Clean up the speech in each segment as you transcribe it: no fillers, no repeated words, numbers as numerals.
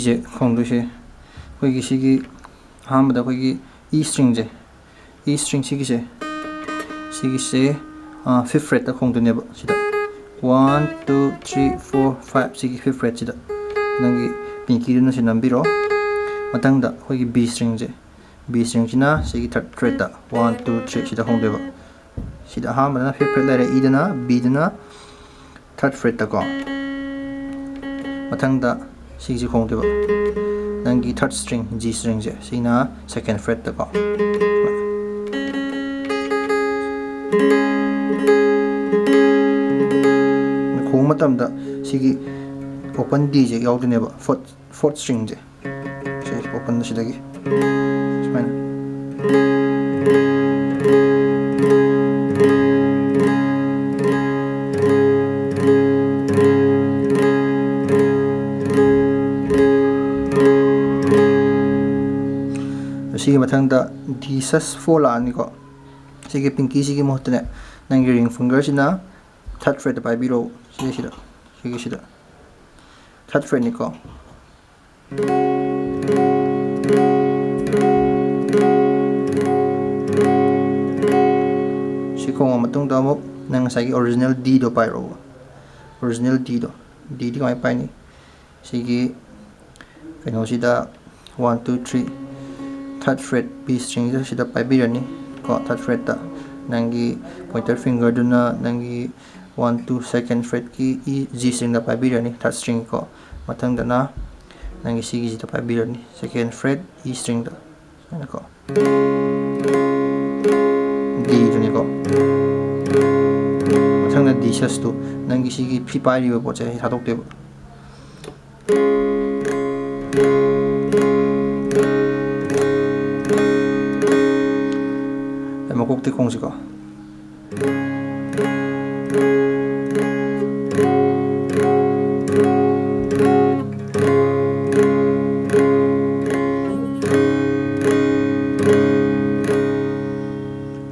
D제 콩도시 거기 시기 아무다 거기 E string제 E string 시기제 시기세 5th fret 다 콩도네바 시다 1, 2, 3, 4, 5 시기 5th fret 시다 nangi pinkiduno si nambiro matangda hoigi B string je B string china sigi 3rd fret da 1 2 3 sida hongdeba sida ha mana 5th fret lare E dana B dana 3rd fret da ko matangda sigi hongdeba nangi 3rd string G string je sina 2nd fret da ko khong matamda sigi open D je yauduneba 4th string je open da sidagi sumana sige mathangda D sus4 la ani ko sige pinky sige mohtane nangi ring finger sina 3rd fret da biro sige sida 3rd fret ni ko sikong matong damok nang sagi original D do pyro original D do D di mai pai ni sige kano sida 1 2 3 3rd fret B string sida pai bi ni ko 3rd fret ta nangi pointer finger do na nangi 1 2 2nd fret ki E G string da pai bi ni 3rd string ko matang da na nangi sige sida pai bi ni 2nd fret E string da ana ko D do ni ko matang da D sus to nangi sige P pai ri bo che 사독 de 꼭대 공지가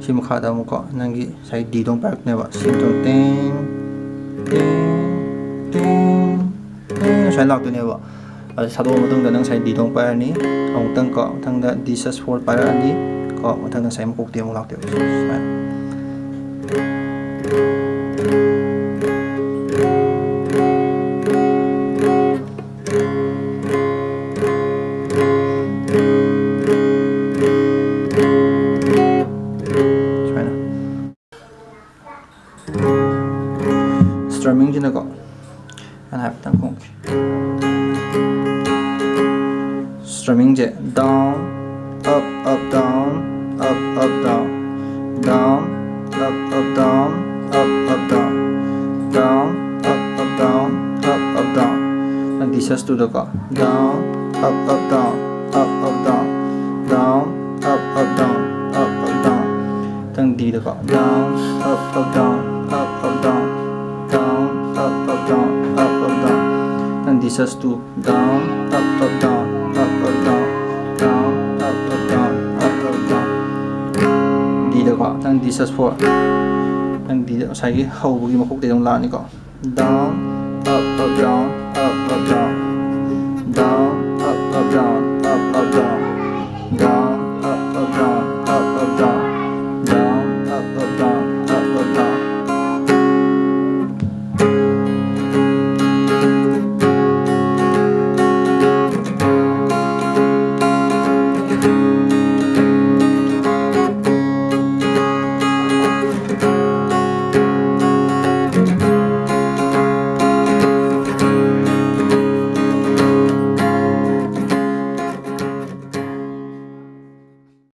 시무카다 무거 난기 사이 디동 빠르네바 심동 땡땡땡 사이 낙도네바 사도 모동다 능 사이 디동 빠르니 아무튼 거 당다 디서스 폴 빠르니 ko matang sa mo kokte mo lakte strumming jina ko ana haptan ko strumming je down up up down up up down down up up down up up down down up up down up up down and this has to the go down up up down up up down down up up down up up down then D the go down up up down up up down down up up down up up down and this has to down up up down up up down down up up down up up down D the go then this has for then D the sai hầu cái mà khúc để trong làn này có down up up down up up down down up up down up up down down